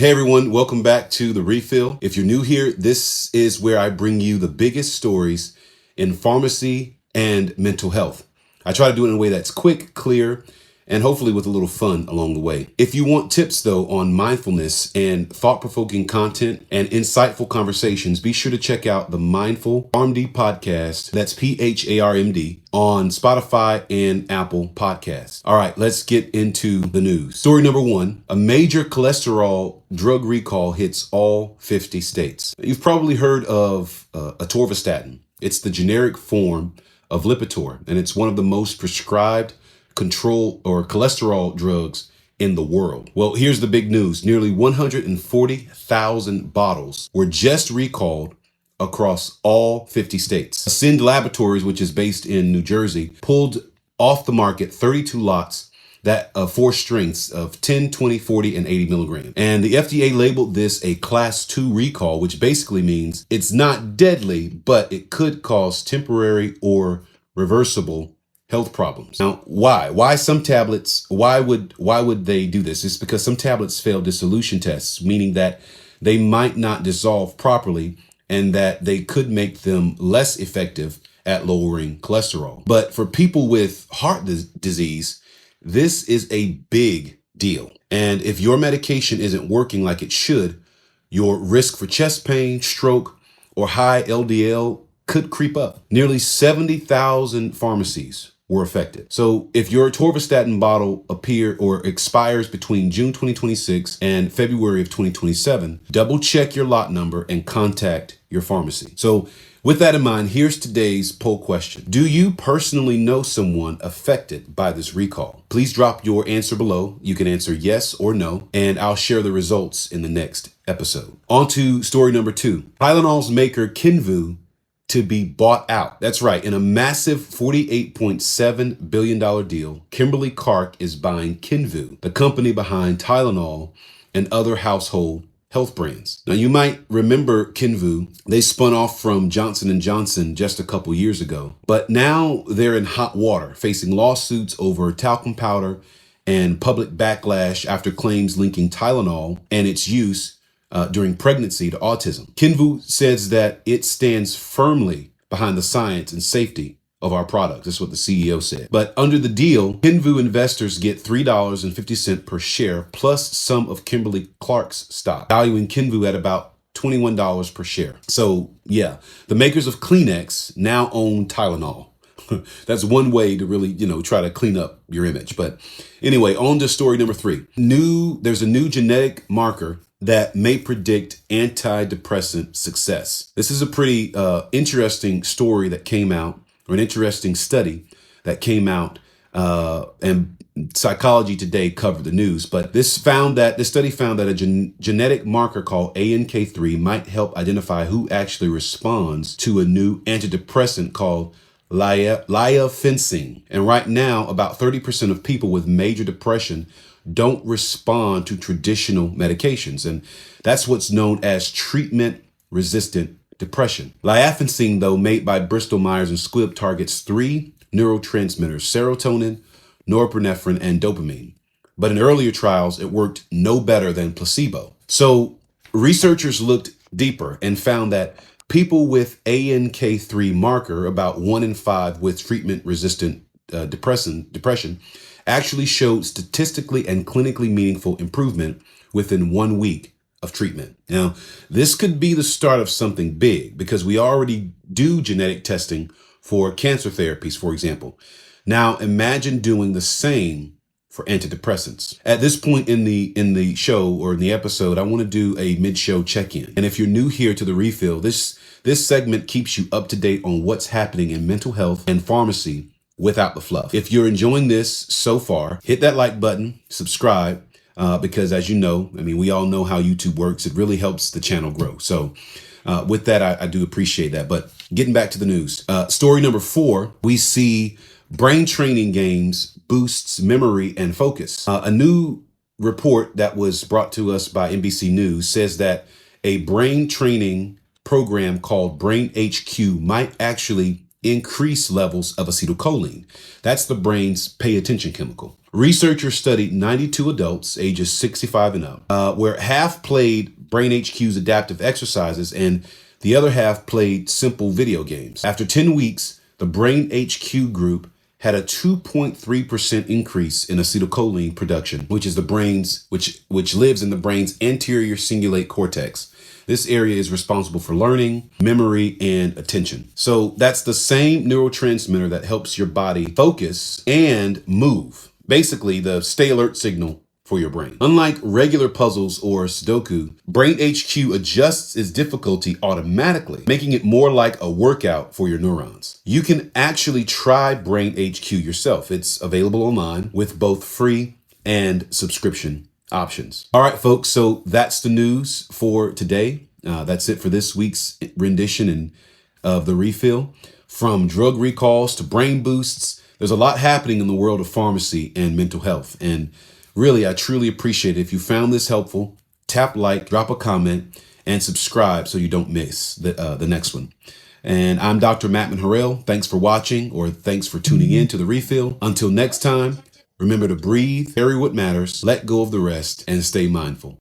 Hey everyone, welcome back to The Refill. If you're new here, this is where I bring you the biggest stories in pharmacy and mental health. I try to do it in a way that's quick, clear, and hopefully with a little fun along the way. If you want tips though on mindfulness and thought-provoking content and insightful conversations, be sure to check out the Mindful PharmD podcast. That's PHARMD on Spotify and Apple Podcasts. All right, let's get into the news. Story number one, a major cholesterol drug recall hits all 50 states. You've probably heard of atorvastatin. It's the generic form of Lipitor, and it's one of the most prescribed control or cholesterol drugs in the world. Well, here's the big news. Nearly 140,000 bottles were just recalled across all 50 states. Ascend Laboratories, which is based in New Jersey, pulled off the market 32 lots that of four strengths of 10, 20, 40, and 80 milligrams. And the FDA labeled this a class 2 recall, which basically means it's not deadly, but it could cause temporary or reversible health problems. Now, why some tablets, why would they do this? It's because some tablets fail dissolution tests, meaning that they might not dissolve properly and that they could make them less effective at lowering cholesterol. But for people with heart disease, this is a big deal. And if your medication isn't working like it should, your risk for chest pain, stroke, or high LDL could creep up. Nearly 70,000 pharmacies were affected. So if your atorvastatin bottle expires between June 2026 and February of 2027, double check your lot number and contact your pharmacy. So with that in mind, here's today's poll question. Do you personally know someone affected by this recall? Please drop your answer below. You can answer yes or no, and I'll share the results in the next episode. On to story number two. Tylenol's maker Kenvue to be bought out. That's right. In a massive $48.7 billion deal, Kimberly-Clark is buying Kenvue, the company behind Tylenol and other household health brands. Now, you might remember Kenvue. They spun off from Johnson & Johnson just a couple years ago, but now they're in hot water, facing lawsuits over talcum powder and public backlash after claims linking Tylenol and its use during pregnancy to autism. Kenvue says that it stands firmly behind the science and safety of our products. That's what the CEO said. But under the deal, Kenvue investors get $3.50 per share plus some of Kimberly-Clark's stock, valuing Kenvue at about $21 per share. So yeah, the makers of Kleenex now own Tylenol. That's one way to really, try to clean up your image. But anyway, on to story number three. There's a new genetic marker that may predict antidepressant success. This is a pretty interesting story that came out, or an interesting study that came out, and Psychology Today covered the news. But this study found that a genetic marker called ANK3 might help identify who actually responds to a new antidepressant called liafencine. And right now, about 30% of people with major depression don't respond to traditional medications. And that's what's known as treatment-resistant depression. Liafencine, though, made by Bristol Myers and Squibb, targets three neurotransmitters: serotonin, norepinephrine, and dopamine. But in earlier trials, it worked no better than placebo. So researchers looked deeper and found that people with ANK3 marker, about 1 in 5 with treatment-resistant depression, actually showed statistically and clinically meaningful improvement within 1 week of treatment. Now, this could be the start of something big because we already do genetic testing for cancer therapies, for example. Now, imagine doing the same for antidepressants. At this point in the show or in the episode, I want to do a mid-show check-in. And if you're new here to The Refill, this segment keeps you up to date on what's happening in mental health and pharmacy without the fluff. If you're enjoying this so far, hit that like button, subscribe, because as you know, we all know how YouTube works. It really helps the channel grow. So with that, I do appreciate that. But getting back to the news, story number 4, we see brain training games boosts memory and focus. A new report that was brought to us by NBC News says that a brain training program called Brain HQ might actually increased levels of acetylcholine. That's the brain's pay attention chemical. Researchers studied 92 adults ages 65 and up, where half played Brain HQ's adaptive exercises and the other half played simple video games. After 10 weeks, the Brain HQ group had a 2.3% increase in acetylcholine production, which is the brain's, which lives in the brain's anterior cingulate cortex. This area is responsible for learning, memory, and attention. So that's the same neurotransmitter that helps your body focus and move. Basically, the stay alert signal for your brain. Unlike regular puzzles or Sudoku, Brain HQ adjusts its difficulty automatically, making it more like a workout for your neurons. You can actually try Brain HQ yourself. It's available online with both free and subscription options. All right, folks, so that's the news for today. That's it for this week's rendition of the refill. From drug recalls to brain boosts, there's a lot happening in the world of pharmacy and mental health. And really, I truly appreciate it. If you found this helpful, tap like, drop a comment, and subscribe so you don't miss the next one. And I'm Dr. Mattman Harrell. Thanks for watching, or thanks for tuning in to the refill. Until next time, remember to breathe, carry what matters, let go of the rest, and stay mindful.